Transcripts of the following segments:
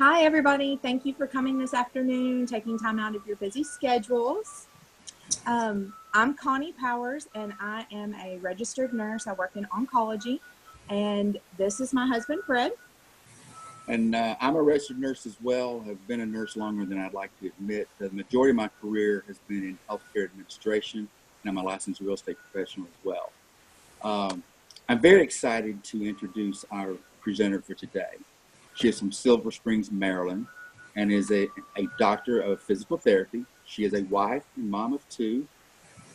Hi, everybody. Thank you for coming this afternoon, taking time out of your busy schedules. I'm Connie Powers, and I am a registered nurse. I work in oncology, and this is my husband, Fred. And I'm a registered nurse as well. I've been a nurse longer than I'd like to admit. The majority of my career has been in healthcare administration, and I'm a licensed real estate professional as well. I'm very excited to introduce our presenter for today. She is from Silver Springs, Maryland, and is a doctor of physical therapy. She is a wife and mom of 2,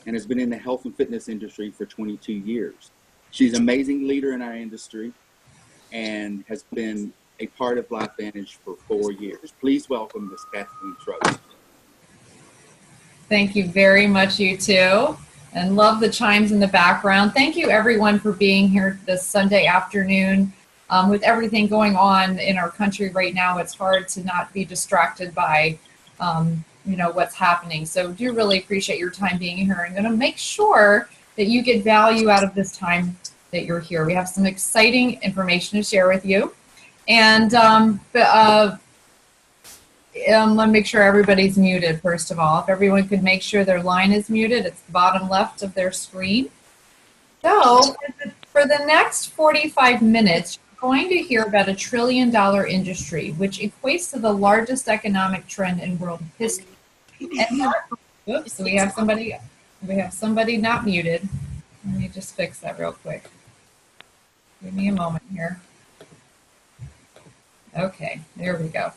and has been in the health and fitness industry for 22 years. She's an amazing leader in our industry and has been a part of LifeVantage for 4 years. Please welcome Ms. Kathleen Troust. Thank you very much, you two, and love the chimes in the background. Thank you everyone for being here this Sunday afternoon. With everything going on in our country right now, it's hard to not be distracted by what's happening. So do really appreciate your time being here. I'm going to make sure that you get value out of this time that you're here. We have some exciting information to share with you. And let me make sure everybody's muted, first of all. If everyone could make sure their line is muted, it's the bottom left of their screen. So for the next 45 minutes, you're going to hear about a $1 trillion industry, which equates to the largest economic trend in world history. And oops, we have somebody not muted. Let me just fix that real quick. Give me a moment here. Okay, there we go.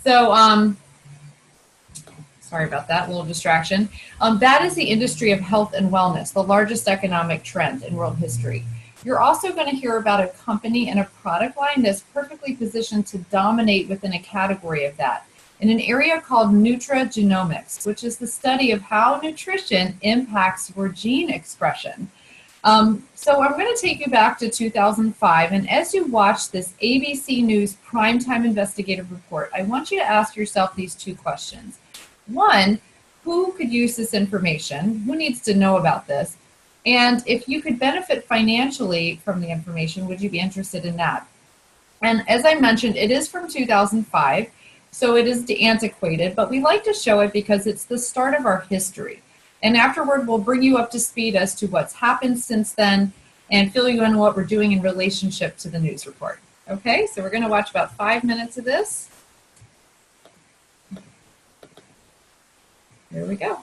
So, sorry about that, little distraction. That is the industry of health and wellness, the largest economic trend in world history. You're also going to hear about a company and a product line that's perfectly positioned to dominate within a category of that, in an area called Nutrigenomics, which is the study of how nutrition impacts your gene expression. So I'm going to take you back to 2005, and as you watch this ABC News primetime investigative report, I want you to ask yourself these 2 questions. 1, who could use this information? Who needs to know about this? And if you could benefit financially from the information, would you be interested in that? And as I mentioned, it is from 2005, so it is antiquated, but we like to show it because it's the start of our history. And afterward, we'll bring you up to speed as to what's happened since then and fill you in what we're doing in relationship to the news report. Okay, so we're going to watch about 5 minutes of this. Here we go.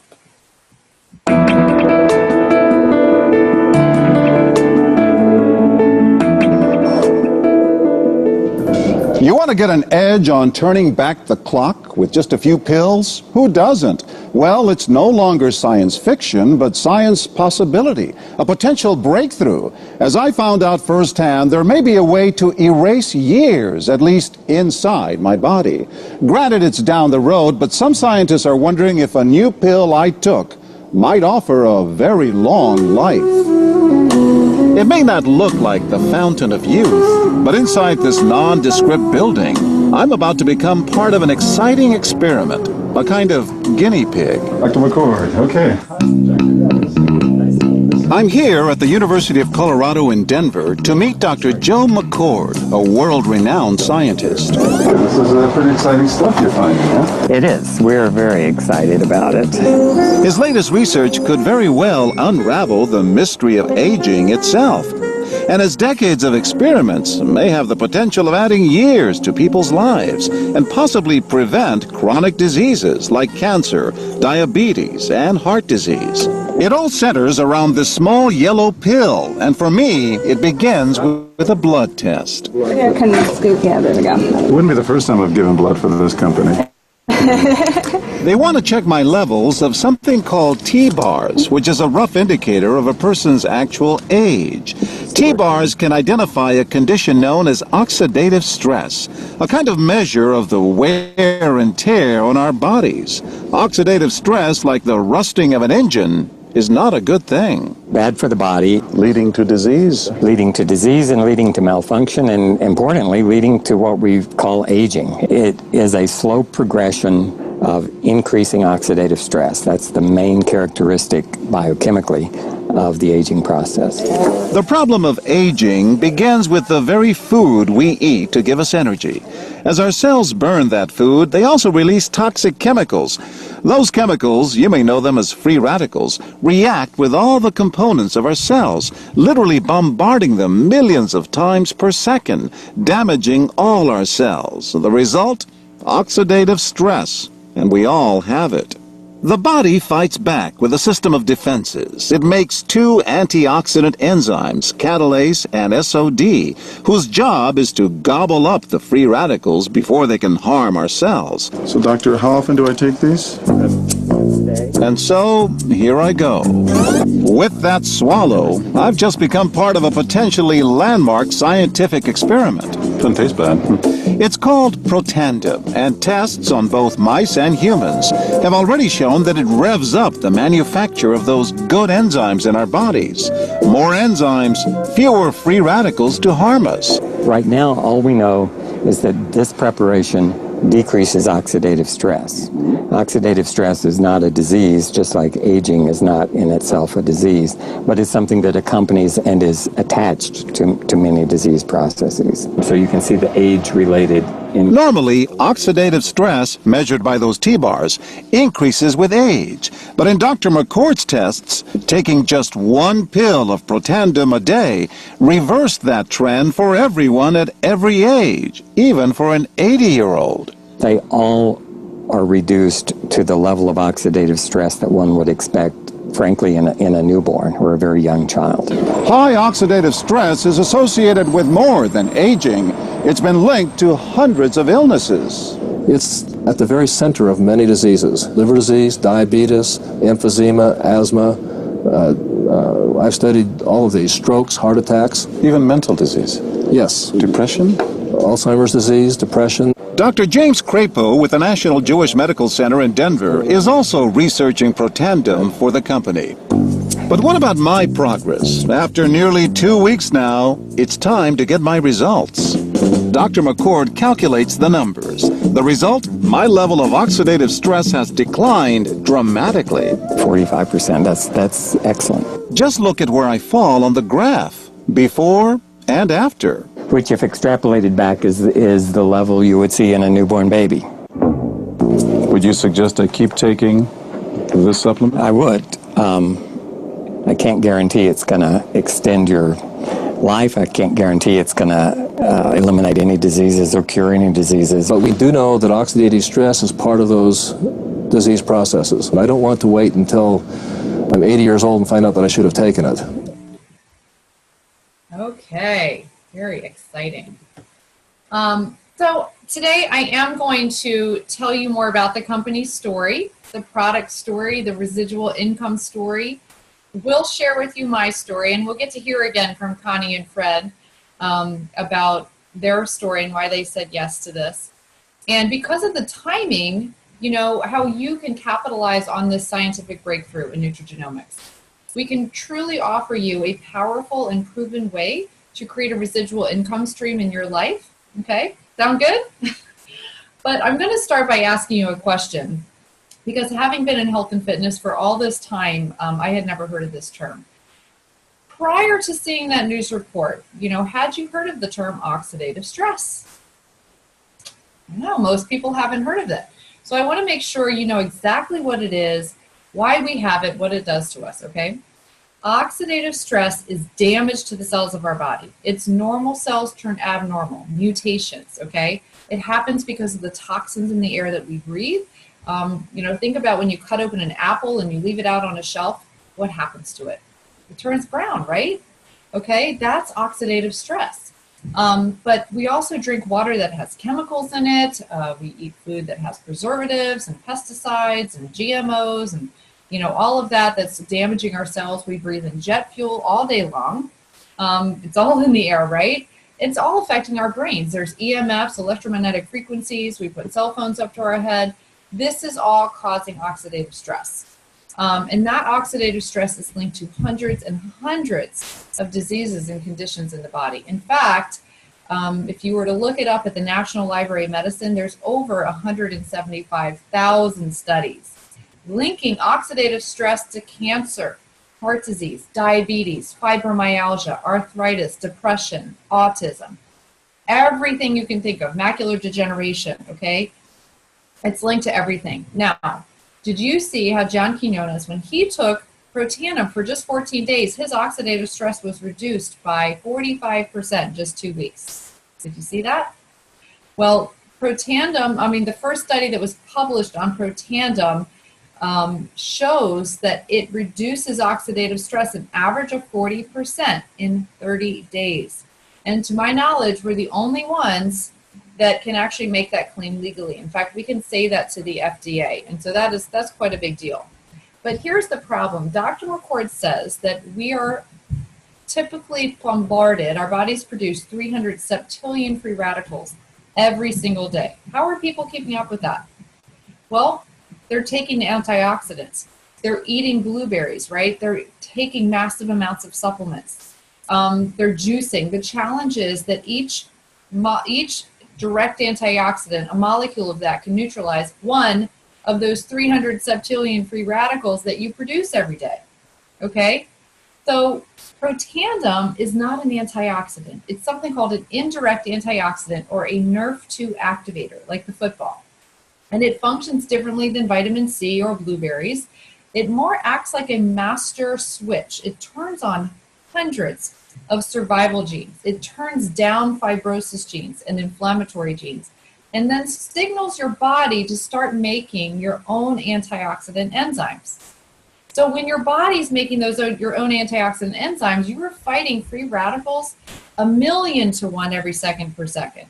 You want to get an edge on turning back the clock with just a few pills? Who doesn't? Well, it's no longer science fiction, but science possibility, a potential breakthrough. As I found out firsthand, there may be a way to erase years, at least inside my body. Granted, it's down the road, but some scientists are wondering if a new pill I took might offer a very long life. It may not look like the fountain of youth, but inside this nondescript building, I'm about to become part of an exciting experiment, a kind of guinea pig. Dr. McCord, okay. I'm here at the University of Colorado in Denver to meet Dr. Joe McCord, a world-renowned scientist. This is pretty exciting stuff you're finding, huh? It is. We're very excited about it. His latest research could very well unravel the mystery of aging itself. And his decades of experiments may have the potential of adding years to people's lives and possibly prevent chronic diseases like cancer, diabetes, and heart disease. It all centers around this small yellow pill, and for me, it begins with a blood test. Here, can you scoop? Yeah, there we go. It wouldn't be the first time I've given blood for this company. They want to check my levels of something called T-bars, which is a rough indicator of a person's actual age. T-bars can identify a condition known as oxidative stress, a kind of measure of the wear and tear on our bodies. Oxidative stress, like the rusting of an engine, is not a good thing. Bad for the body. Leading to disease. Leading to disease and leading to malfunction, and importantly, leading to what we call aging. It is a slow progression of increasing oxidative stress. That's the main characteristic biochemically of the aging process. The problem of aging begins with the very food we eat to give us energy. As our cells burn that food, they also release toxic chemicals. Those chemicals, you may know them as free radicals, react with all the components of our cells, literally bombarding them millions of times per second, damaging all our cells. The result? Oxidative stress. And we all have it. The body fights back with a system of defenses. It makes two antioxidant enzymes, catalase and SOD, whose job is to gobble up the free radicals before they can harm our cells. So, doctor, how often do I take these? And so, here I go. With that swallow, I've just become part of a potentially landmark scientific experiment. Doesn't taste bad. It's called Protandim, and tests on both mice and humans have already shown that it revs up the manufacture of those good enzymes in our bodies. More enzymes, fewer free radicals to harm us. Right now, all we know is that this preparation decreases oxidative stress. Oxidative stress is not a disease, just like aging is not in itself a disease, but it's something that accompanies and is attached to many disease processes. So you can see the age-related. Normally, oxidative stress, measured by those T-bars, increases with age. But in Dr. McCord's tests, taking just one pill of Protandim a day reversed that trend for everyone at every age, even for an 80-year-old. They all are reduced to the level of oxidative stress that one would expect, frankly, in a newborn or a very young child. High oxidative stress is associated with more than aging. It's been linked to hundreds of illnesses. It's at the very center of many diseases: liver disease, diabetes, emphysema, asthma. I've studied all of these: strokes, heart attacks. Even mental disease. Yes. Depression? Alzheimer's disease, depression. Dr. James Crapo with the National Jewish Medical Center in Denver is also researching Protandim for the company. But what about my progress? After nearly 2 weeks now, it's time to get my results. Dr. McCord calculates the numbers. The result? My level of oxidative stress has declined dramatically. 45%, that's excellent. Just look at where I fall on the graph, before and after. Which, if extrapolated back, is the level you would see in a newborn baby. Would you suggest I keep taking this supplement? I would. I can't guarantee it's going to extend your life. I can't guarantee it's going to eliminate any diseases or cure any diseases. But we do know that oxidative stress is part of those disease processes. And I don't want to wait until I'm 80 years old and find out that I should have taken it. Okay, very exciting. So today I am going to tell you more about the company's story, the product story, the residual income story. We'll share with you my story, and we'll get to hear again from Connie and Fred about their story and why they said yes to this. And because of the timing, you know, how you can capitalize on this scientific breakthrough in nutrigenomics. We can truly offer you a powerful and proven way to create a residual income stream in your life. Okay, sound good? But I'm going to start by asking you a question, because having been in health and fitness for all this time, I had never heard of this term. Prior to seeing that news report, you know, had you heard of the term oxidative stress? No, most people haven't heard of it. So I want to make sure you know exactly what it is, why we have it, what it does to us, okay? Oxidative stress is damage to the cells of our body. It's normal cells turn abnormal, mutations, okay? It happens because of the toxins in the air that we breathe. You know, think about when you cut open an apple and you leave it out on a shelf, what happens to it? It turns brown, right? Okay, that's oxidative stress. But we also drink water that has chemicals in it. We eat food that has preservatives and pesticides and GMOs and, you know, all of that that's damaging our cells. We breathe in jet fuel all day long. It's all in the air, right? It's all affecting our brains. There's EMFs, electromagnetic frequencies. We put cell phones up to our head. This is all causing oxidative stress. And that oxidative stress is linked to hundreds and hundreds of diseases and conditions in the body. In fact, if you were to look it up at the National Library of Medicine, there's over 175,000 studies linking oxidative stress to cancer, heart disease, diabetes, fibromyalgia, arthritis, depression, autism. everything you can think of, macular degeneration, okay? It's linked to everything. Now, did you see how John Quinones, when he took Protandim for just 14 days, his oxidative stress was reduced by 45% just 2 weeks? Did you see that? Well, Protandim, the first study that was published on Protandim shows that it reduces oxidative stress an average of 40% in 30 days. And to my knowledge, we're the only ones that can actually make that claim legally. In fact, we can say that to the FDA. And so that's quite a big deal. But here's the problem. Dr. McCord says that we are typically bombarded, our bodies produce 300 septillion free radicals every single day. How are people keeping up with that? Well, they're taking antioxidants. They're eating blueberries, right? They're taking massive amounts of supplements. They're juicing. The challenge is that each direct antioxidant, a molecule of that, can neutralize one of those 300 septillion free radicals that you produce every day, okay? So Protandim is not an antioxidant. It's something called an indirect antioxidant or a NRF2 activator, like the football. And it functions differently than vitamin C or blueberries. It more acts like a master switch. It turns on hundreds of survival genes. It turns down fibrosis genes and inflammatory genes, and then signals your body to start making your own antioxidant enzymes. So when your body's making your own antioxidant enzymes, you are fighting free radicals 1,000,000 to 1 every second per second.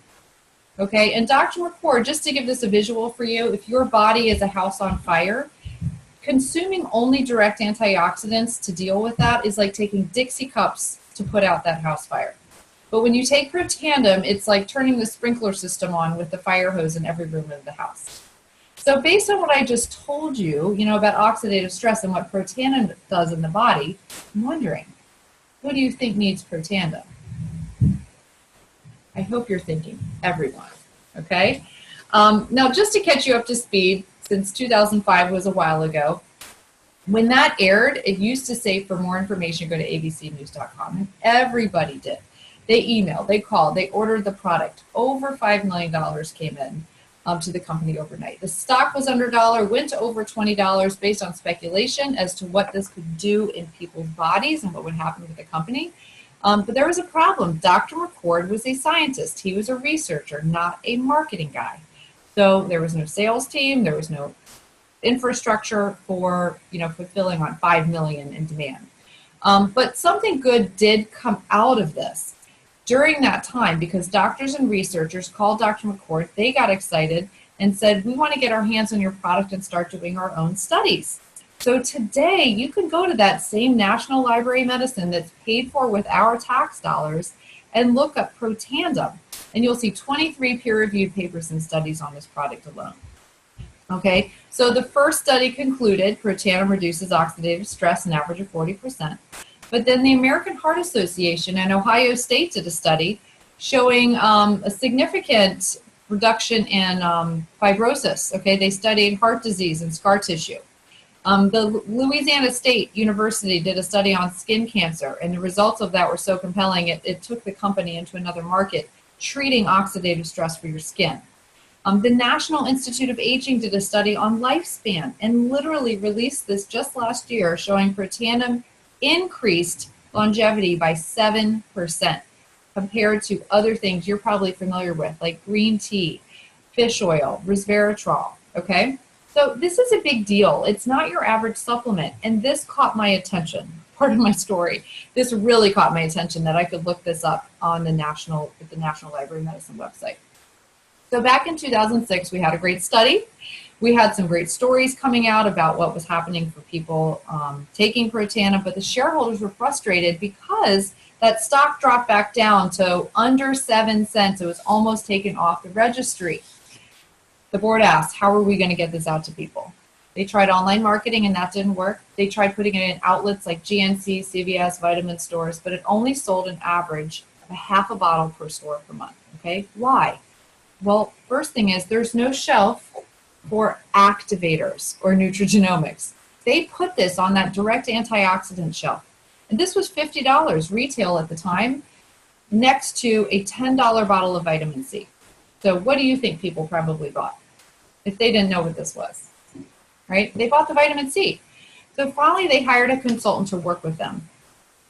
Okay, and Dr. McCord, just to give this a visual for you, if your body is a house on fire, consuming only direct antioxidants to deal with that is like taking Dixie cups to put out that house fire. But when you take Protandim, it's like turning the sprinkler system on with the fire hose in every room of the house. So based on what I just told you, about oxidative stress and what Protandim does in the body, I'm wondering, who do you think needs Protandim? I hope you're thinking everyone, okay? Now, just to catch you up to speed, since 2005 was a while ago, when that aired, it used to say for more information, go to abcnews.com, and everybody did. They emailed, they called, they ordered the product. Over $5 million came in to the company overnight. The stock was under $1, went to over $20 based on speculation as to what this could do in people's bodies and what would happen with the company. But there was a problem. Dr. McCord was a scientist. He was a researcher, not a marketing guy. So there was no sales team. There was no infrastructure for, fulfilling on 5 million in demand. But something good did come out of this. During that time, because doctors and researchers called Dr. McCord, they got excited and said, we want to get our hands on your product and start doing our own studies. So today, you can go to that same National Library of Medicine that's paid for with our tax dollars and look up Protandim, and you'll see 23 peer-reviewed papers and studies on this product alone. Okay, so the first study concluded Protandim reduces oxidative stress an average of 40%. But then the American Heart Association and Ohio State did a study showing a significant reduction in fibrosis. Okay, they studied heart disease and scar tissue. The Louisiana State University did a study on skin cancer, and the results of that were so compelling, it took the company into another market, treating oxidative stress for your skin. The National Institute of Aging did a study on lifespan and literally released this just last year, showing Protandim increased longevity by 7% compared to other things you're probably familiar with, like green tea, fish oil, resveratrol, okay? So this is a big deal. It's not your average supplement, and this caught my attention. Part of my story. This really caught my attention that I could look this up on the National Library of Medicine website. So back in 2006, we had a great study. We had some great stories coming out about what was happening for people taking Protandim, but the shareholders were frustrated because that stock dropped back down to under 7 cents. It was almost taken off the registry. The board asked, how are we going to get this out to people? They tried online marketing and that didn't work. They tried putting it in outlets like GNC, CVS, vitamin stores, but it only sold an average of half a bottle per store per month. Okay, why? Well, first thing is there's no shelf for activators or Nutrigenomics. They put this on that direct antioxidant shelf. And this was $50 retail at the time. next to a $10 bottle of vitamin C. So what do you think people probably bought if they didn't know what this was, right? They bought the vitamin C. So finally, they hired a consultant to work with them.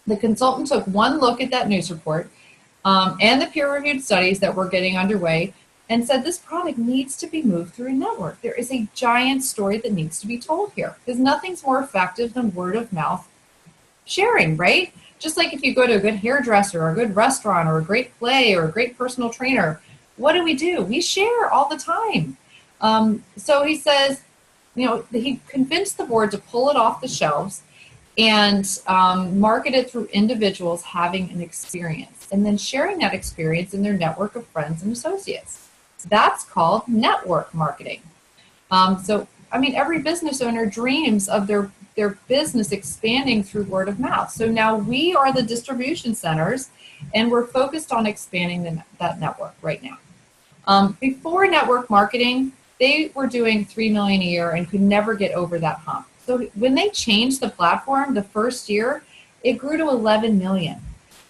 The consultant took one look at that news report and the peer-reviewed studies that were getting underway and said this product needs to be moved through a network. There is a giant story that needs to be told here because nothing's more effective than word of mouth sharing, right? Just like if you go to a good hairdresser or a good restaurant or a great play or a great personal trainer, what do? We share all the time. So he says, he convinced the board to pull it off the shelves and market it through individuals having an experience and then sharing that experience in their network of friends and associates. That's called network marketing. Every business owner dreams of their business expanding through word of mouth. So now we are the distribution centers and we're focused on expanding that network right now. Before network marketing, they were doing $3 million a year and could never get over that hump. So when they changed the platform the first year, it grew to 11 million.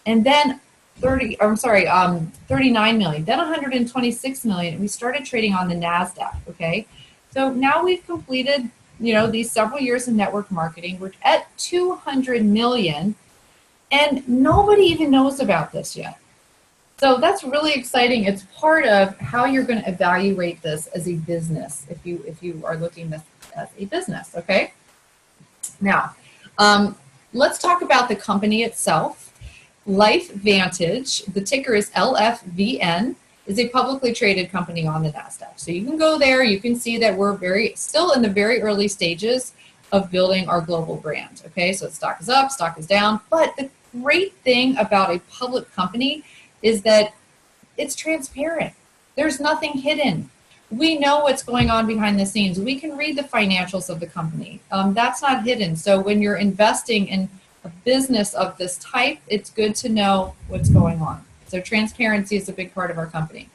And then 39 million, then 126 million. And we started trading on the NASDAQ, okay? So now we've completed, these several years of network marketing. We're at 200 million and nobody even knows about this yet. So that's really exciting. It's part of how you're going to evaluate this as a business if you are looking at this as a business, okay? Now, let's talk about the company itself. LifeVantage, the ticker is LFVN, is a publicly traded company on the NASDAQ. So you can go there, you can see that we're still in the very early stages of building our global brand, okay? So stock is up, stock is down, but the great thing about a public company is that it's transparent. There's nothing hidden. We know what's going on behind the scenes. We can read the financials of the company. That's not hidden. So when you're investing in a business of this type, it's good to know what's going on. So transparency is a big part of our company.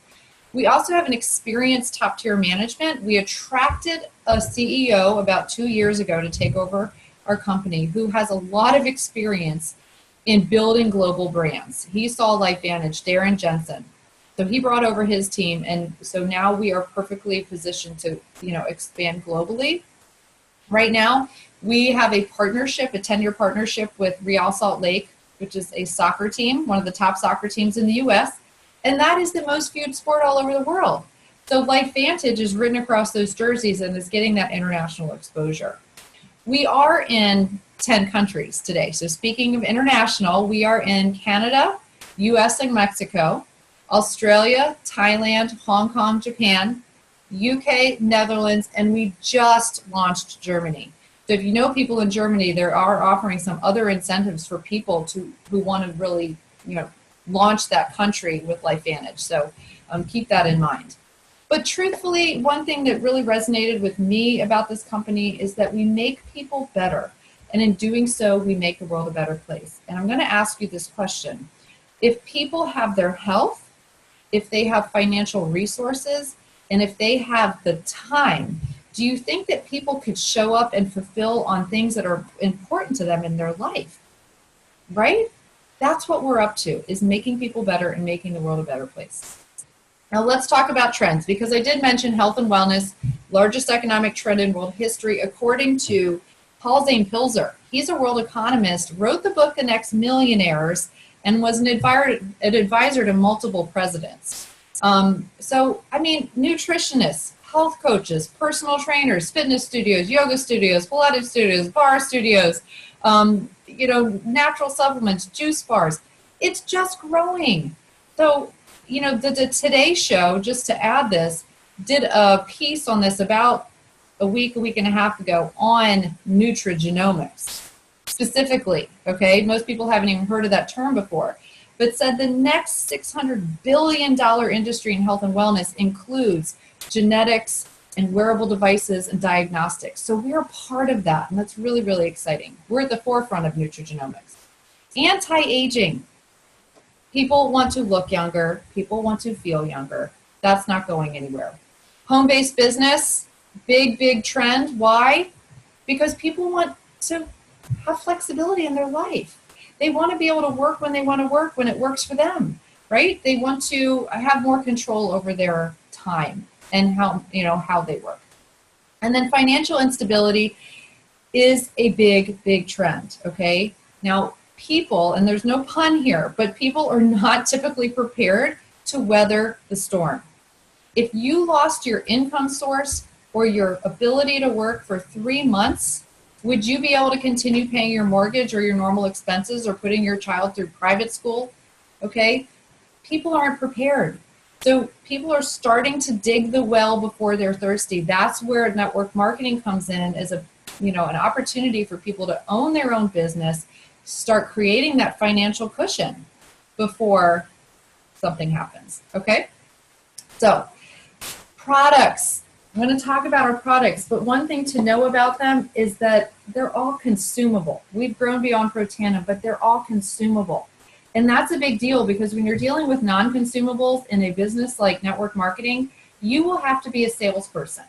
We also have an experienced top-tier management. We attracted a CEO about 2 years ago to take over our company who has a lot of experience in building global brands. He saw LifeVantage, Darren Jensen. So he brought over his team, and so now we are perfectly positioned to, expand globally. Right now, we have a partnership, a 10-year partnership with Real Salt Lake, which is a soccer team, one of the top soccer teams in the U.S., and that is the most viewed sport all over the world. So LifeVantage is written across those jerseys and is getting that international exposure. We are in 10 countries today. So speaking of international, we are in Canada, US and Mexico, Australia, Thailand, Hong Kong, Japan, UK, Netherlands, and we just launched Germany. So if you know people in Germany, they are offering some other incentives for people who want to really, launch that country with LifeVantage. So keep that in mind. But truthfully, one thing that really resonated with me about this company is that we make people better. And in doing so, we make the world a better place. And I'm going to ask you this question. If people have their health, if they have financial resources, and if they have the time, do you think that people could show up and fulfill on things that are important to them in their life? Right? That's what we're up to, is making people better and making the world a better place. Now let's talk about trends, because I did mention health and wellness, largest economic trend in world history, according to Paul Zane Pilzer. He's a world economist, wrote the book The Next Millionaires, and was an advisor to multiple presidents. Nutritionists, health coaches, personal trainers, fitness studios, yoga studios, Pilates studios, bar studios, natural supplements, juice bars. It's just growing. So, the Today Show, just to add this, did a piece on this about a week and a half ago on Nutrigenomics specifically, okay? Most people haven't even heard of that term before, but said the next $600 billion industry in health and wellness includes genetics and wearable devices and diagnostics. So we're part of that, and that's really, really exciting. We're at the forefront of nutrigenomics. Anti-aging. People want to look younger. People want to feel younger. That's not going anywhere. Home-based business, big trend. Why? Because people want to have flexibility in their life. They want to be able to work when they want to work, when it works for them. right? They want to have more control over their time and how they work. And then financial instability is a big, big trend, okay? Now, people, and there's no pun here, but people are not typically prepared to weather the storm. If you lost your income source or your ability to work for 3 months, would you be able to continue paying your mortgage or your normal expenses or putting your child through private school? Okay? People aren't prepared. So people are starting to dig the well before they're thirsty. That's where network marketing comes in as an opportunity for people to own their own business, start creating that financial cushion before something happens. Okay? So, products. I'm going to talk about our products, but one thing to know about them is that they're all consumable. We've grown beyond Protandim, but they're all consumable. And that's a big deal because when you're dealing with non-consumables in a business like network marketing, you will have to be a salesperson.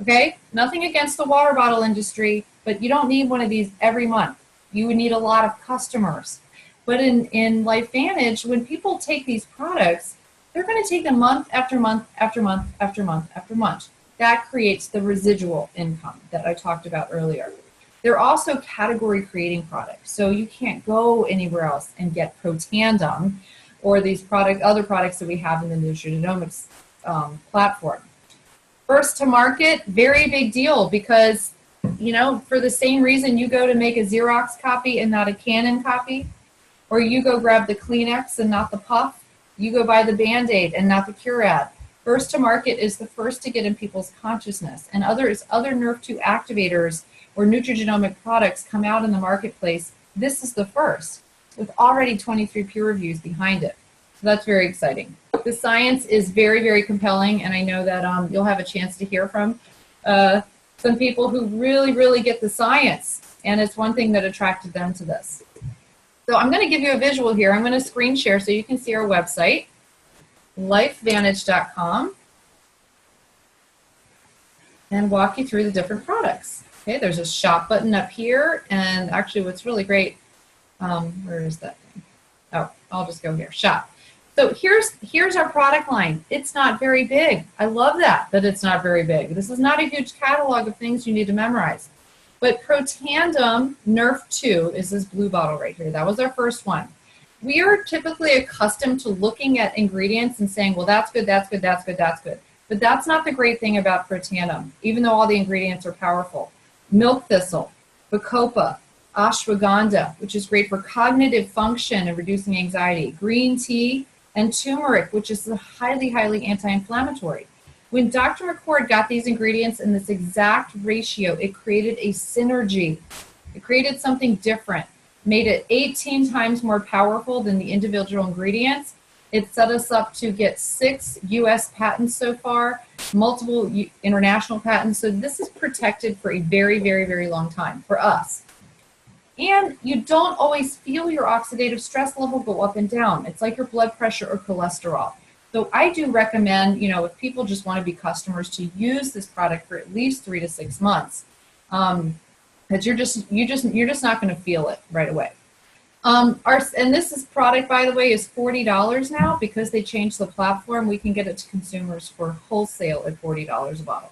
Okay? Nothing against the water bottle industry, but you don't need one of these every month. You would need a lot of customers. But in LifeVantage, when people take these products, they're going to take them month after month after month after month after month. That creates the residual income that I talked about earlier. They're also category creating products. So you can't go anywhere else and get Protandim or these other products that we have in the Nutrigenomics platform. First to market, very big deal because, for the same reason you go to make a Xerox copy and not a Canon copy, or you go grab the Kleenex and not the Puff, you go buy the Band-Aid and not the Curad. First to market is the first to get in people's consciousness. And other Nerf2 activators or nutrigenomic products come out in the marketplace. This is the first, with already 23 peer reviews behind it. So that's very exciting. The science is very, very compelling, and I know that you'll have a chance to hear from some people who really, really get the science, and it's one thing that attracted them to this. So I'm going to give you a visual here. I'm going to screen share so you can see our website, lifevantage.com, and walk you through the different products. Okay, there's a shop button up here, and actually what's really great, where is that thing? Oh, I'll just go here, shop. So here's our product line. It's not very big. I love that it's not very big. This is not a huge catalog of things you need to memorize. But Protandim Nerf 2 is this blue bottle right here. That was our first one. We are typically accustomed to looking at ingredients and saying, well, that's good, that's good, that's good, that's good. But that's not the great thing about Protandim, even though all the ingredients are powerful. Milk thistle, bacopa, ashwagandha, which is great for cognitive function and reducing anxiety, green tea, and turmeric, which is highly, highly anti-inflammatory. When Dr. McCord got these ingredients in this exact ratio, it created a synergy. It created something different, made it 18 times more powerful than the individual ingredients. It set us up to get 6 U.S. patents so far, multiple international patents. So this is protected for a very, very, very long time for us. And you don't always feel your oxidative stress level go up and down. It's like your blood pressure or cholesterol. So I do recommend, if people just want to be customers, to use this product for at least 3 to 6 months, because you're just not going to feel it right away. And this product, by the way, is $40 now because they changed the platform. We can get it to consumers for wholesale at $40 a bottle.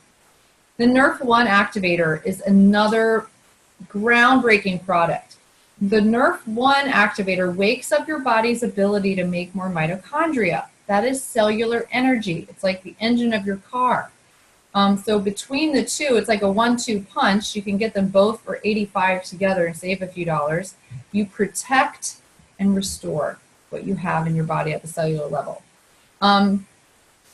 The Nerf 1 activator is another groundbreaking product. The Nerf 1 activator wakes up your body's ability to make more mitochondria. That is cellular energy. It's like the engine of your car. So between the two, it's like a 1-2 punch. You can get them both for $85 together and save a few dollars. You protect and restore what you have in your body at the cellular level.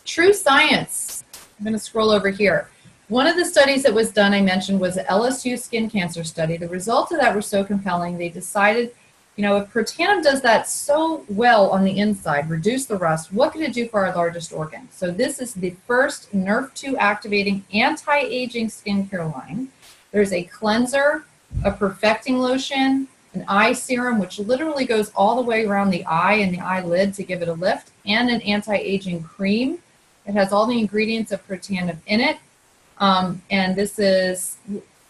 True science. I'm going to scroll over here. One of the studies that was done, I mentioned, was the LSU skin cancer study. The results of that were so compelling, they decided, if Protandim does that so well on the inside, reduce the rust, what can it do for our largest organ? So this is the first Nerf 2 activating anti-aging skincare line. There's a cleanser, a perfecting lotion, an eye serum, which literally goes all the way around the eye and the eyelid to give it a lift, and an anti-aging cream. It has all the ingredients of Protandim in it. And this is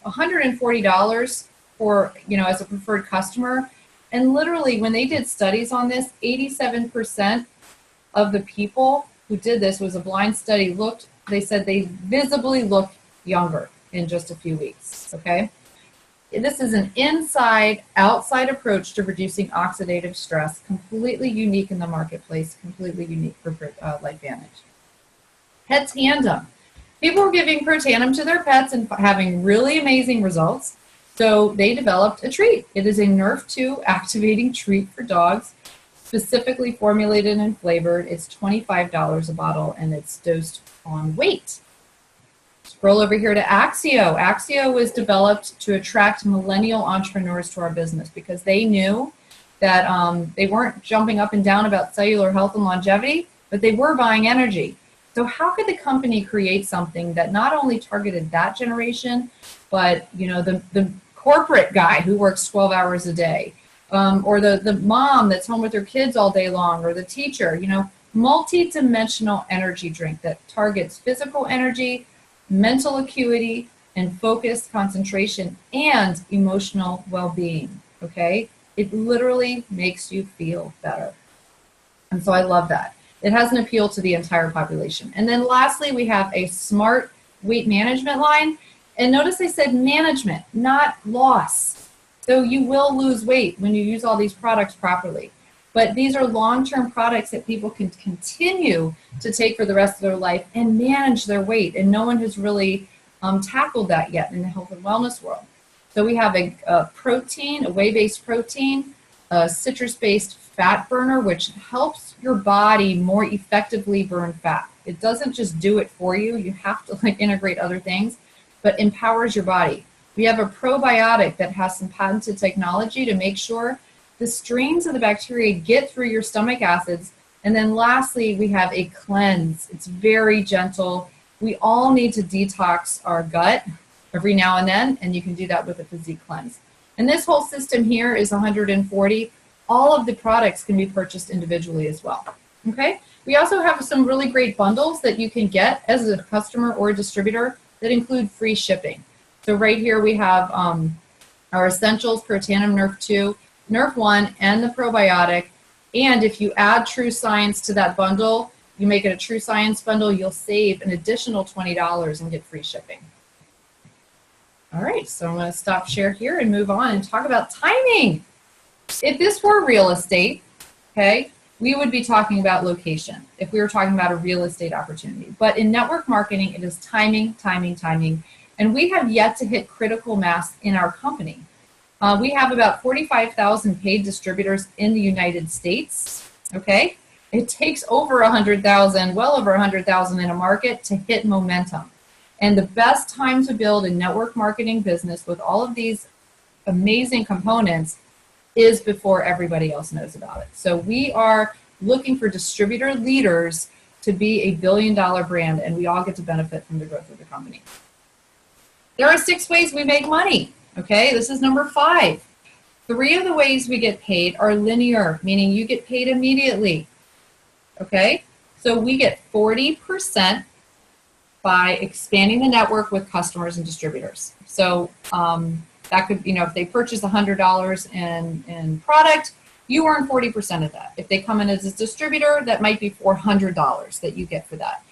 $140 for, as a preferred customer. And literally, when they did studies on this, 87% of the people who did this was a blind study. They said they visibly looked younger in just a few weeks, okay? This is an inside-outside approach to reducing oxidative stress, completely unique in the marketplace, completely unique for LifeVantage. Pet Tandem. People were giving Protandim to their pets and having really amazing results, so they developed a treat. It is a Nerf2 activating treat for dogs, specifically formulated and flavored. It's $25 a bottle, and it's dosed on weight. Scroll over here to Axio. Axio was developed to attract millennial entrepreneurs to our business because they knew that they weren't jumping up and down about cellular health and longevity, but they were buying energy. So how could the company create something that not only targeted that generation, but the corporate guy who works 12 hours a day, or the mom that's home with her kids all day long, or the teacher, multi-dimensional energy drink that targets physical energy, mental acuity, and focused concentration, and emotional well-being, okay? It literally makes you feel better. And so I love that. It has an appeal to the entire population. And then lastly, we have a smart weight management line. And notice I said management, not loss. So you will lose weight when you use all these products properly. But these are long-term products that people can continue to take for the rest of their life and manage their weight. And no one has really tackled that yet in the health and wellness world. So we have a protein, a whey-based protein, a citrus-based fat burner, which helps your body more effectively burn fat. It doesn't just do it for you. You have to integrate other things, but empowers your body. We have a probiotic that has some patented technology to make sure the strains of the bacteria get through your stomach acids. And then lastly, we have a cleanse. It's very gentle. We all need to detox our gut every now and then, and you can do that with a physique cleanse. And this whole system here is $140. All of the products can be purchased individually as well, okay? We also have some really great bundles that you can get as a customer or a distributor that include free shipping. So right here we have our Essentials Protandim Nerf 2, Nerf 1, and the probiotic. And if you add True Science to that bundle, you make it a True Science bundle, you'll save an additional $20 and get free shipping. All right, so I'm going to stop share here and move on and talk about timing. If this were real estate, okay, we would be talking about location if we were talking about a real estate opportunity. But in network marketing, it is timing, timing, timing. And we have yet to hit critical mass in our company. We have about 45,000 paid distributors in the United States, okay? It takes over 100,000, well over 100,000 in a market to hit momentum. And the best time to build a network marketing business with all of these amazing components is before everybody else knows about it. So we are looking for distributor leaders to be a billion-dollar brand, and we all get to benefit from the growth of the company. There are 6 ways we make money, okay? This is number 5. 3 of the ways we get paid are linear, meaning you get paid immediately, okay? So we get 40% by expanding the network with customers and distributors. So that could, if they purchase $100 in product, you earn 40% of that. If they come in as a distributor, that might be $400 that you get for that.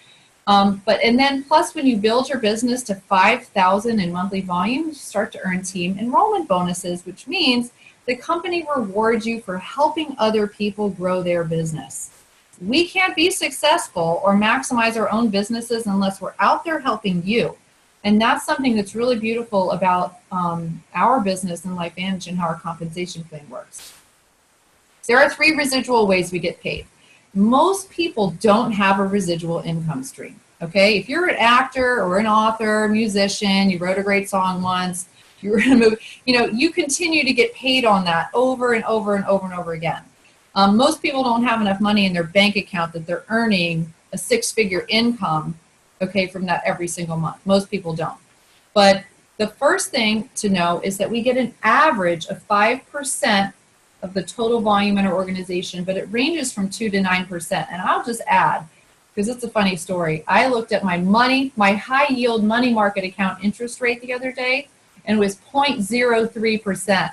And then plus when you build your business to 5,000 in monthly volume, you start to earn team enrollment bonuses, which means the company rewards you for helping other people grow their business. We can't be successful or maximize our own businesses unless we're out there helping you. And that's something that's really beautiful about our business and LifeVantage and how our compensation plan works. There are 3 residual ways we get paid. Most people don't have a residual income stream, okay? If you're an actor or an author, musician, you wrote a great song once, you were in a movie, you continue to get paid on that over and over and over and over again. Most people don't have enough money in their bank account that they're earning a 6-figure income, okay, from that every single month. Most people don't. But the first thing to know is that we get an average of 5% of the total volume in our organization, but it ranges from 2 to 9%. And I'll just add, because it's a funny story, I looked at my high yield money market account interest rate the other day, and it was 0.03%.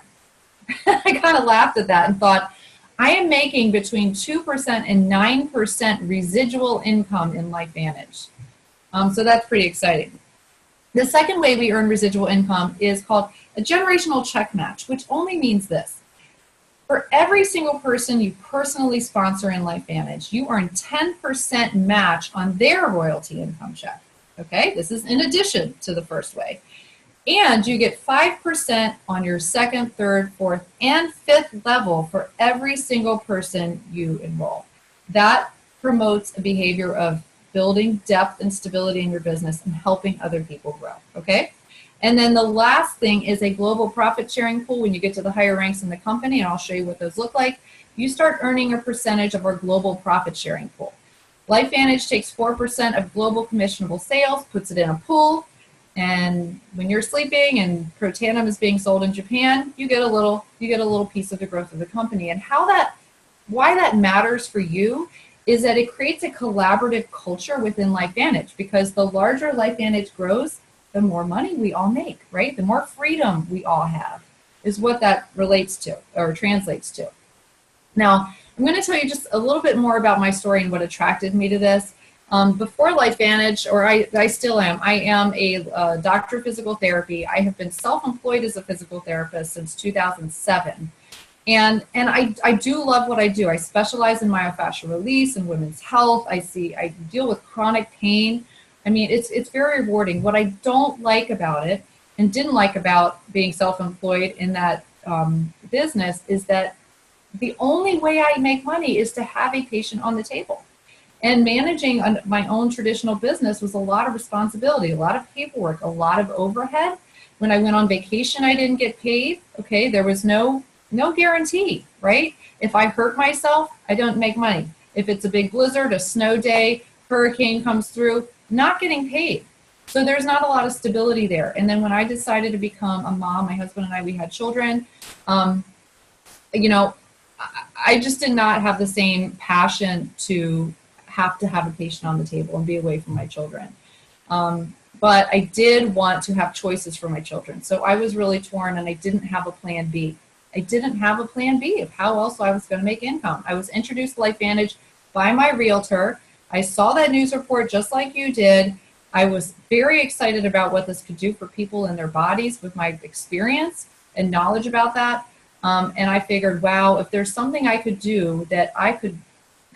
I kind of laughed at that and thought, I am making between 2% and 9% residual income in LifeVantage. So that's pretty exciting. The second way we earn residual income is called a generational check match, which only means this. For every single person you personally sponsor in LifeVantage, you earn 10% match on their royalty income check. Okay, this is in addition to the first way. And you get 5% on your second, third, fourth, and fifth level for every single person you enroll. That promotes a behavior of building depth and stability in your business and helping other people grow, okay? And then the last thing is a global profit sharing pool. When you get to the higher ranks in the company, and I'll show you what those look like, you start earning a percentage of our global profit sharing pool. LifeVantage takes 4% of global commissionable sales, puts it in a pool, and when you're sleeping and Protanum is being sold in Japan, you get a little piece of the growth of the company. And why that matters for you is that it creates a collaborative culture within LifeVantage, because the larger LifeVantage grows, the more money we all make, right? The more freedom we all have is what that relates to or translates to. Now, I'm going to tell you just a little bit more about my story and what attracted me to this. Before LifeVantage, or I still am, I am a doctor of physical therapy. I have been self-employed as a physical therapist since 2007. And I do love what I do. I specialize in myofascial release and women's health. I deal with chronic pain. I mean, it's very rewarding. What I don't like about it and didn't like about being self-employed in that business is that the only way I make money is to have a patient on the table. And managing my own traditional business was a lot of responsibility, a lot of paperwork, a lot of overhead. When I went on vacation, I didn't get paid. Okay, there was no guarantee, right? If I hurt myself, I don't make money. If it's a big blizzard, a snow day, hurricane comes through, not getting paid. So there's not a lot of stability there. And then when I decided to become a mom, my husband and I, we had children, you know, I just did not have the same passion to have a patient on the table and be away from my children. But I did want to have choices for my children. So I was really torn, and I didn't have a plan B. I didn't have a plan B of how else I was going to make income. I was introduced to LifeVantage by my realtor. I saw that news report just like you did. I was very excited about what this could do for people and their bodies with my experience and knowledge about that. And I figured, wow, if there's something I could do that I could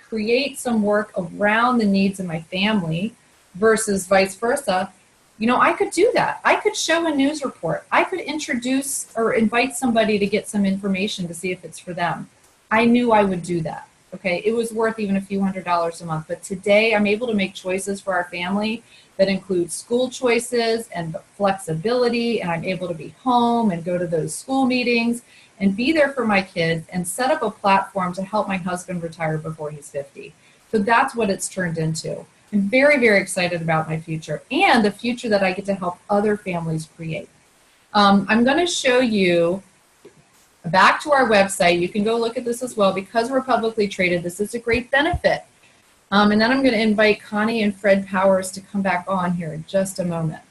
create some work around the needs of my family versus vice versa, you know, I could do that. I could show a news report. I could introduce or invite somebody to get some information to see if it's for them. I knew I would do that. Okay, it was worth even a few $100s a month. But today I'm able to make choices for our family that include school choices and flexibility, and I'm able to be home and go to those school meetings and be there for my kids and set up a platform to help my husband retire before he's 50. So that's what it's turned into. I'm very, very excited about my future and the future that I get to help other families create. I'm going to show you back to our website. You can go look at this as well. Because we're publicly traded, this is a great benefit. And then I'm going to invite Connie and Fred Powers to come back on here in just a moment.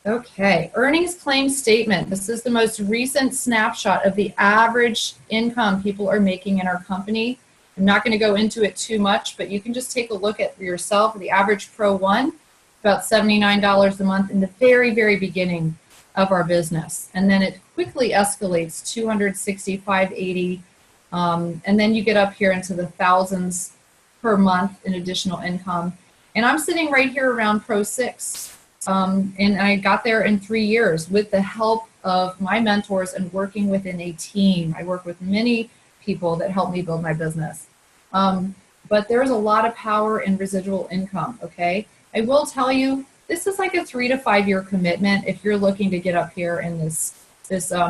Okay, earnings claim statement. This is the most recent snapshot of the average income people are making in our company. I'm not going to go into it too much, but you can just take a look at for yourself. The average Pro 1, about $79 a month in the very, very beginning of our business. And then it quickly escalates, $260, $580, and then you get up here into the thousands per month in additional income. And I'm sitting right here around Pro 6. And I got there in 3 years with the help of my mentors and working within a team. I work with many people that help me build my business. But there's a lot of power in residual income, okay? I will tell you, this is like a 3 to 5 year commitment if you're looking to get up here in this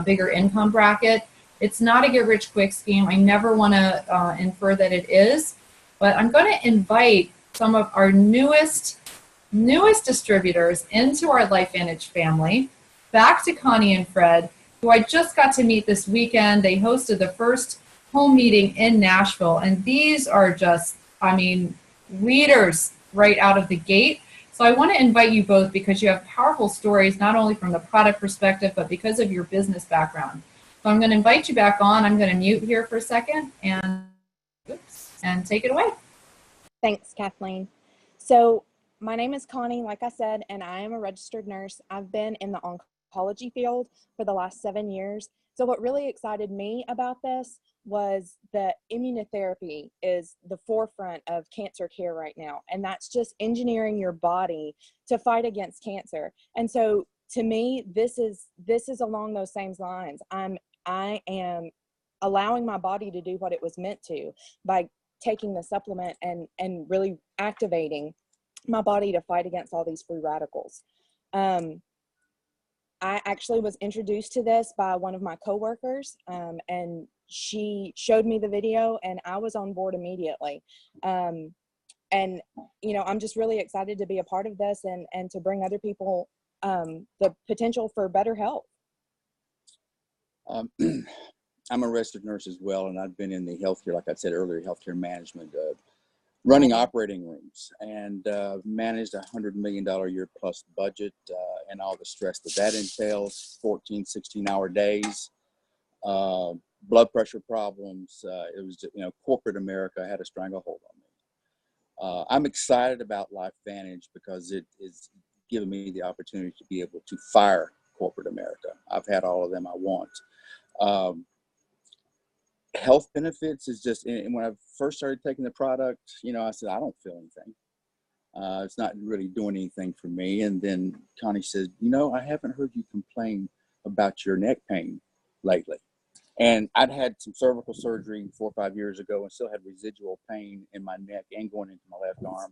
bigger income bracket. It's not a get rich quick scheme. I never want to infer that it is, but I'm going to invite some of our newest distributors into our LifeVantage family, back to Connie and Fred, who I just got to meet this weekend. They hosted the first home meeting in Nashville, and these are just, I mean, leaders right out of the gate. So I want to invite you both because you have powerful stories, not only from the product perspective, but because of your business background. So I'm going to invite you back on. I'm going to mute here for a second and take it away. Thanks, Kathleen. So my name is Connie, like I said, and I am a registered nurse. I've been in the oncology field for the last 7 years. So what really excited me about this was that immunotherapy is the forefront of cancer care right now. And that's just engineering your body to fight against cancer. And so to me, this is along those same lines. I am allowing my body to do what it was meant to by taking the supplement and really activating my body to fight against all these free radicals. I actually was introduced to this by one of my coworkers, and she showed me the video and I was on board immediately. And, you know, I'm just really excited to be a part of this and to bring other people the potential for better health. I'm a registered nurse as well, and I've been in the healthcare, like I said earlier, healthcare management, running operating rooms, and managed $100 million a year plus budget, and all the stress that entails, 14, 16-hour days, blood pressure problems. It was, you know, corporate America had a stranglehold on me. I'm excited about LifeVantage because it is giving me the opportunity to be able to fire corporate America. I've had all of them I want. Health benefits is just, and when I first started taking the product, you know, I said, I don't feel anything. It's not really doing anything for me. And then Connie said, you know, I haven't heard you complain about your neck pain lately. And I'd had some cervical surgery 4 or 5 years ago and still had residual pain in my neck and going into my left arm.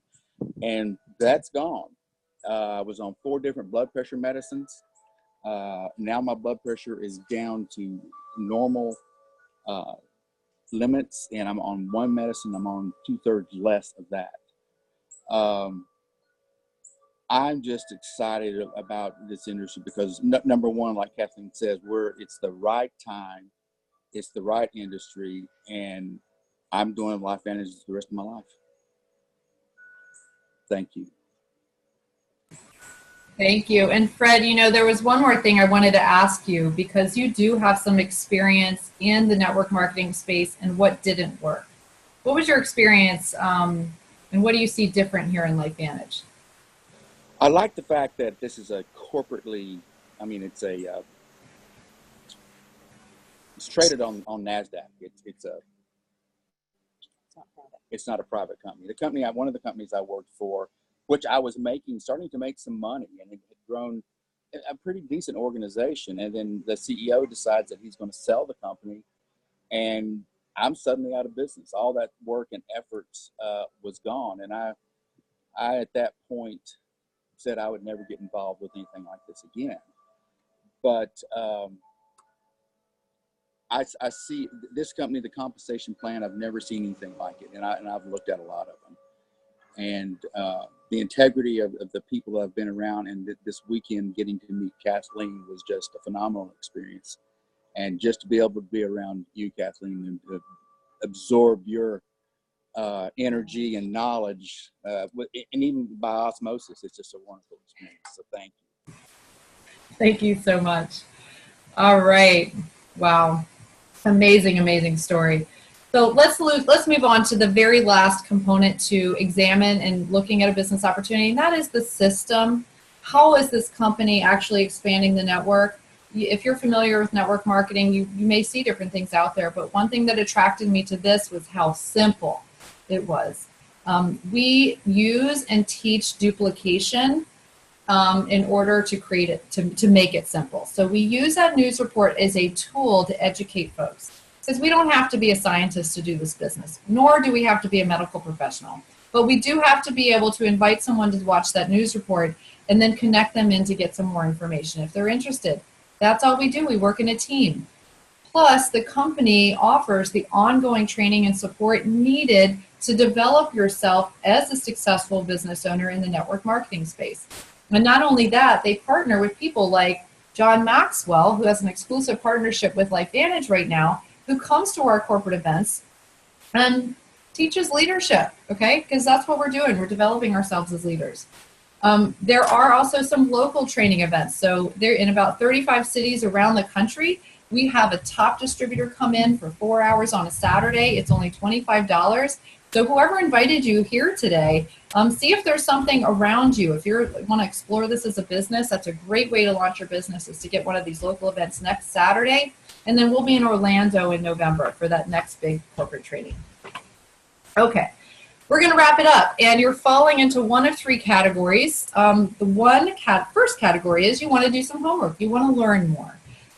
And that's gone. I was on 4 different blood pressure medicines. Now my blood pressure is down to normal limits, and I'm on 1 medicine. I'm on 2/3 less of that. I'm just excited about this industry because number one, like Kathleen says, it's the right time, it's the right industry, and I'm doing LifeVantage the rest of my life. Thank you. Thank you. And Fred, you know, there was one more thing I wanted to ask you, because you do have some experience in the network marketing space and what didn't work. What was your experience, and what do you see different here in LifeVantage? I like the fact that this is a corporately, I mean, it's traded on NASDAQ. It's not a private company. The company, one of the companies I worked for, which I was starting to make some money, and it had grown a pretty decent organization. And then the CEO decides that he's going to sell the company, and I'm suddenly out of business. All that work and effort was gone. And I at that point said I would never get involved with anything like this again. But I see this company, the compensation plan, I've never seen anything like it. And I've looked at a lot of them. And the integrity of the people that I've been around, and this weekend getting to meet Kathleen was just a phenomenal experience. And just to be able to be around you, Kathleen, and to absorb your energy and knowledge, and even by osmosis, it's just a wonderful experience. So thank you. Thank you so much. All right. Wow. Amazing, amazing story. So let's move on to the very last component to examine and looking at a business opportunity, and that is the system. How is this company actually expanding the network? If you're familiar with network marketing, you may see different things out there, but one thing that attracted me to this was how simple it was. We use and teach duplication in order to create it, to make it simple. So we use that news report as a tool to educate folks. Because we don't have to be a scientist to do this business, nor do we have to be a medical professional. But we do have to be able to invite someone to watch that news report and then connect them in to get some more information if they're interested. That's all we do. We work in a team. Plus, the company offers the ongoing training and support needed to develop yourself as a successful business owner in the network marketing space. And not only that, they partner with people like John Maxwell, who has an exclusive partnership with LifeVantage right now, who comes to our corporate events and teaches leadership, okay? Because that's what we're doing. We're developing ourselves as leaders. There are also some local training events. So they're in about 35 cities around the country. We have a top distributor come in for 4 hours on a Saturday. It's only $25. So whoever invited you here today, see if there's something around you. If you want to explore this as a business, that's a great way to launch your business, is to get one of these local events next Saturday. And then we'll be in Orlando in November for that next big corporate training. Okay, we're going to wrap it up. And you're falling into one of three categories. The first category is you want to do some homework. You want to learn more.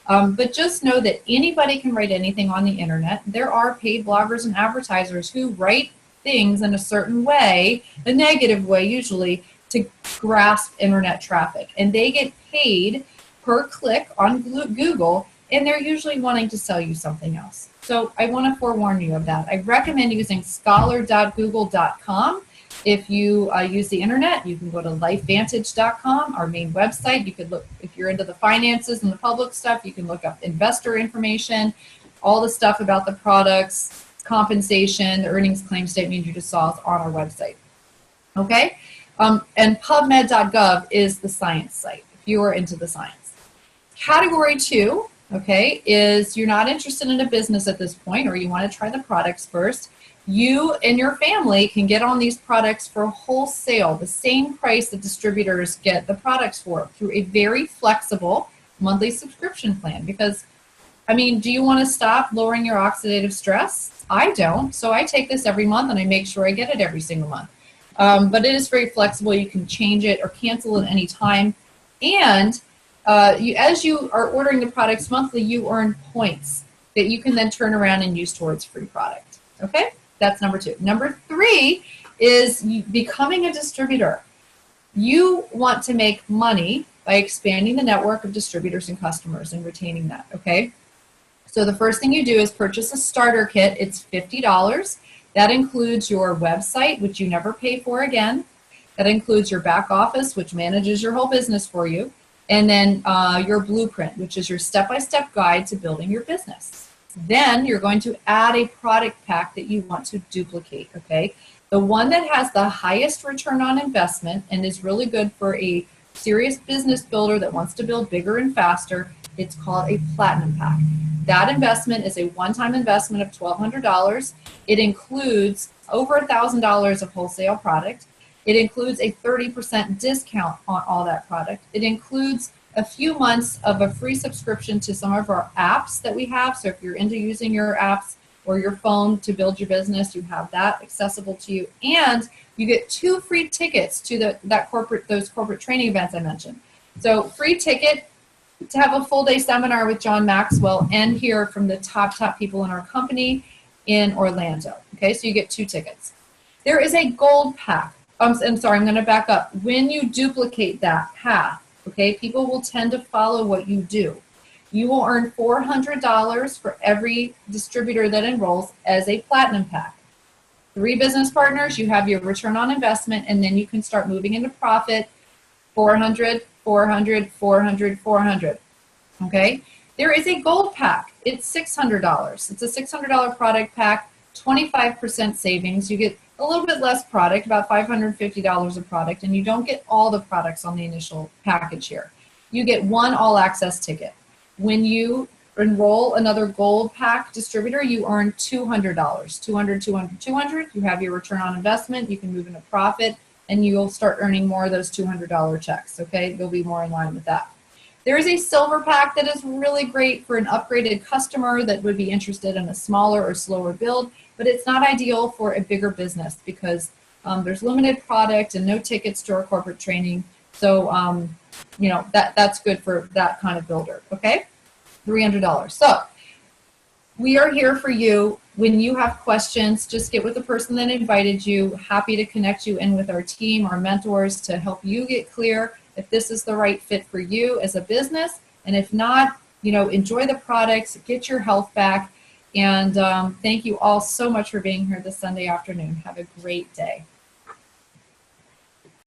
But just know that anybody can write anything on the internet. There are paid bloggers and advertisers who write things in a certain way, a negative way usually, to grasp internet traffic. And they get paid per click on Google, and they're usually wanting to sell you something else. So I want to forewarn you of that. I recommend using scholar.google.com. If you use the internet, you can go to lifevantage.com, our main website. You could look, if you're into the finances and the public stuff, you can look up investor information, all the stuff about the products, compensation, the earnings claim statement you just saw is on our website. Okay? And PubMed.gov is the science site, if you are into the science. Category 2, okay, is you're not interested in a business at this point, or you want to try the products first. You and your family can get on these products for wholesale, the same price that distributors get the products for, through a very flexible monthly subscription plan. Because, I mean, do you want to stop lowering your oxidative stress? I don't. So I take this every month and I make sure I get it every single month. But it is very flexible. You can change it or cancel it any time. And as you are ordering the products monthly, you earn points that you can then turn around and use towards free product. Okay? That's number 2. Number 3 is becoming a distributor. You want to make money by expanding the network of distributors and customers and retaining that, okay? So the first thing you do is purchase a starter kit. It's $50. That includes your website, which you never pay for again. That includes your back office, which manages your whole business for you. And then your blueprint, which is your step-by-step guide to building your business. Then you're going to add a product pack that you want to duplicate, okay? The one that has the highest return on investment and is really good for a serious business builder that wants to build bigger and faster, it's called a platinum pack. That investment is a one-time investment of $1,200. It includes over $1,000 of wholesale product. It includes a 30% discount on all that product. It includes a few months of a free subscription to some of our apps that we have. So if you're into using your apps or your phone to build your business, you have that accessible to you. And you get 2 free tickets to those corporate training events I mentioned. So free ticket to have a full day seminar with John Maxwell and hear from the top people in our company in Orlando. Okay, so you get 2 tickets. There is a gold pack. I'm sorry, I'm going to back up. When you duplicate that path, okay, people will tend to follow what you do. You will earn $400 for every distributor that enrolls as a platinum pack. 3 business partners, you have your return on investment, and then you can start moving into profit. 400, 400, 400, 400. Okay? There is a gold pack. It's $600. It's a $600 product pack, 25% savings. You get a little bit less product, about $550 of product, and you don't get all the products on the initial package here. You get 1 all-access ticket. When you enroll another gold pack distributor, you earn $200. 200, 200, 200. You have your return on investment. You can move into profit, and you'll start earning more of those $200 checks, okay? You'll be more in line with that. There is a silver pack that is really great for an upgraded customer that would be interested in a smaller or slower build, but it's not ideal for a bigger business because there's limited product and no tickets to our corporate training. So, you know, that's good for that kind of builder, okay? $300. So we are here for you. When you have questions, just get with the person that invited you. Happy to connect you in with our team, our mentors, to help you get clear if this is the right fit for you as a business. And if not, you know, enjoy the products, get your health back. And thank you all so much for being here this Sunday afternoon. Have a great day.